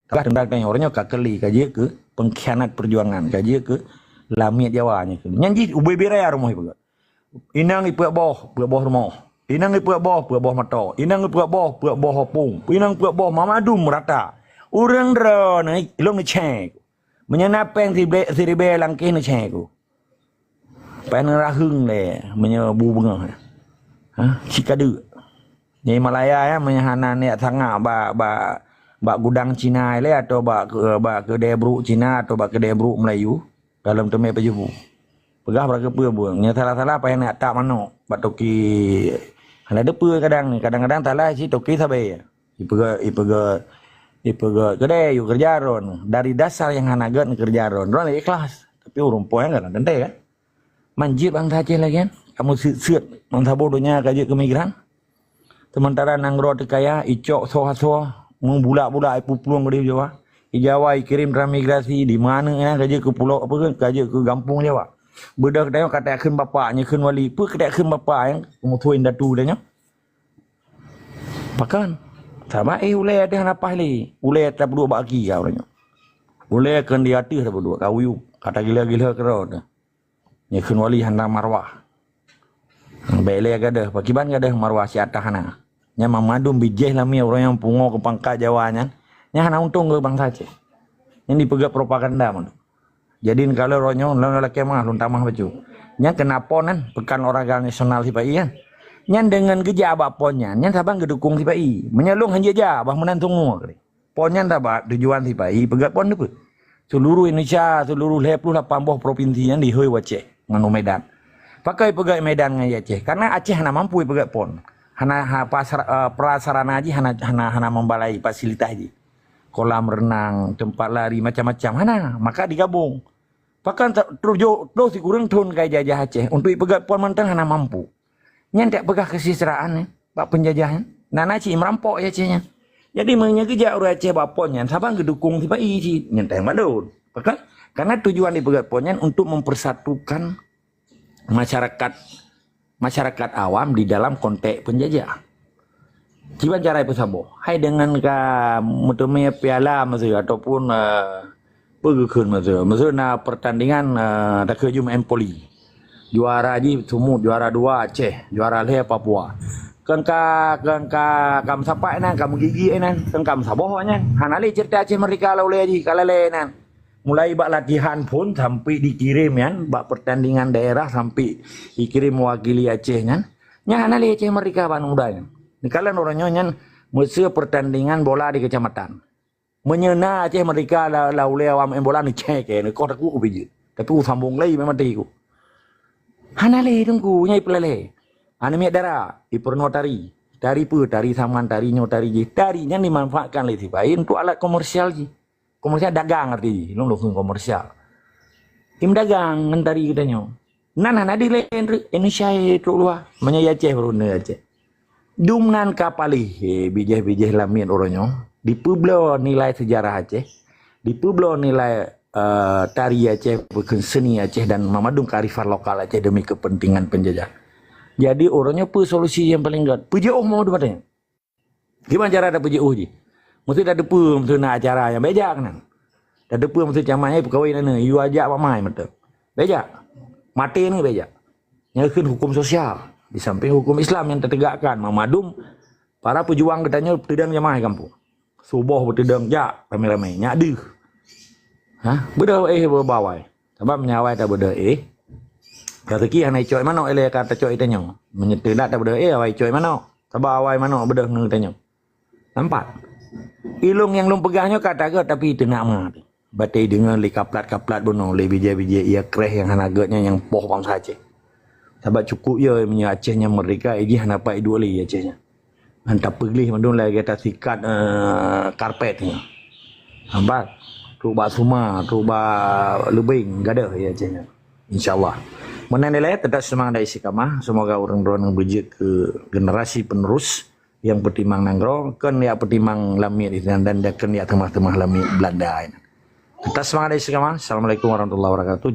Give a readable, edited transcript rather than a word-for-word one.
Tendang tanya orangnya kakeli kaji ke pengkhianat perjuangan kaji ke lamiat Jawanya ke nyanyi ubay berea rumah ibu inang ipu boh rumah inang ipu boh mata inang ipu boh hopung inang ipu boh mamadum rata orang dro naik ilong ni cek menyenapeng si ribe langkih ni cek ku pen rahung le menyebu bunga cikadu ni Malaya ya menyahana ni sangat bak gudang Cina ile atau bak kedai bruk Cina atau bak kedai bruk Melayu dalam tempat pejubu. Pegah berapa buang. Nya salah-salah apa yang nak tak mano. Bak toki ada depa kadang-kadang talah si toki sabai. Ipega kedai yu kerja ron. Dari dasar yang hanagat kerja ron. Ron ikhlas. Tapi urung poe kan tente kan. Manjir bang saja lagi kan. Kamu siut bang sabodonya kaji kemigran. Sementara nanggro tekaya icok soha-soha membulak-bulak pulang ke Jawa. Di Jawa kirim transmigrasi di mana ya kerja ke pulau apa ke kerja ke kampung Jawa. Bedak tengok kata akan bapaknya kan wali pu kata akan bapak yang mutuin datu danya. Pakan. Sama ulai ada apa ni? Ulai tak berdua bagi kau orangnya. Ulai kan dia hati tak berdua kawiu kata gila-gila kerana. Nya kan wali handa marwah. Bele gadah, pakiban gadah marwah si atahana. Nya mamadum bijih lami orang yang pungo ke pangkat Jawanya. Nya hana untung ke bangsa Aceh. Yang dipegat propaganda man. Jadi kalau ronyo lawan lelaki mah lun tamah baju. Nya kenapa nan pekan olahraga nasional si pai kan. Nya dengan geja abak ponnya, nya sabang gedukung si pai. Menyelung hanya ja bah menantung kali. Ponnya dapat tujuan si pai pegat pon depe. Seluruh Indonesia, seluruh 80 provinsi yang dihoi Aceh nganu Medan. Pakai pegat Medan ngai Aceh karena Aceh hana mampu pegat pon. Hana prasarana aja hana membalai fasilitas aja. Kolam renang, tempat lari macam-macam hana, maka digabung. Bahkan terus si kurang tun kai jajah Aceh untuk pegat pon mentang hana mampu. Nya tak pegah kesejahteraan pak penjajahan. Nana ci merampok ya Acehnya. Jadi menyegeja orang Aceh baponnya sabang gedukung tiba iji nyenteng madun. Bahkan karena tujuan di pegat ponnya untuk mempersatukan masyarakat awam di dalam konteks penjajah. Ciban cara itu sabo. Hai dengan mutemnya piala maksud ataupun pergekeun maksud na pertandingan tak kejum Empoli. Juara ji semua juara 2 Aceh, juara le Papua. Kan kam sapa nan kam gigi nan, kan kam saboh nya. Hanali cerita Aceh mereka laule ji kalale nan. Mulai bak latihan pun sampai dikirim kan, bak pertandingan daerah sampai dikirim mewakili Aceh kan. Nya hanali Aceh mereka ban muda kan. Dikalan orangnya nyan mesti pertandingan bola di kecamatan. Menyena Aceh mereka laule awam bola ni cek ni kau aku biji. Tapi ku sambung lagi memang tiku. Hanali tunggu nyai pelale. Anemi darah ipernotari. Tari saman tari nyotari ji. Tarinya dimanfaatkan lagi baik untuk alat komersial ji. Komersial dagang arti long komersial. Tim dagang ngentari kitanya. Nana di lain Indonesia itu luar. Menyaya Aceh berunda Aceh. Dumnan kapalih bijih lamin orangnya. Di Pueblo nilai sejarah Aceh. Di Pueblo nilai tari Aceh, bukan seni Aceh dan memadum kearifan lokal Aceh demi kepentingan penjajah. Jadi orangnya solusi yang paling gad. PJO mau debatnya. Gimana cara ada PJO ji? Mesti ada depa mesti nak acara yang bejak kan. Dah depa mesti camanya pegawai nana, you ajak apa mai betul. Bejak. Mati ni bejak. Nyakeun hukum sosial di samping hukum Islam yang tertegakkan memadum para pejuang katanya tedang jamaah kampung. Subuh bertedang jak ramai-ramai nyak deuh. Beda berbawai. Sebab menyawai tak beda kata ki hanai coy mano ele kata coy tanya. Menyetelat tak beda awai coy mano. Sebab awai mano beda ngetanya. Nampak? Ilung yang lum pegahnya kata ke tapi itu nama. Batai dengan li kaplat bono li bija-bija ia kreh yang hanagatnya yang poh bangsa Aceh. Sebab cukup ya punya Acehnya mereka ini hanapai dua li Acehnya. Hantar pergi mandun lagi kata sikat karpetnya. Nampak? Rubah suma, rubah lebing gadah ya Acehnya. InsyaAllah. Menandai tetap semangat dari istiqamah. Semoga orang-orang yang berjaya ke generasi penerus yang pertimang nanggro kan ya pertimang lamir dan kan ya temah-temah lamir Belanda. Tetap semangat dari istiqamah. Assalamualaikum warahmatullahi wabarakatuh.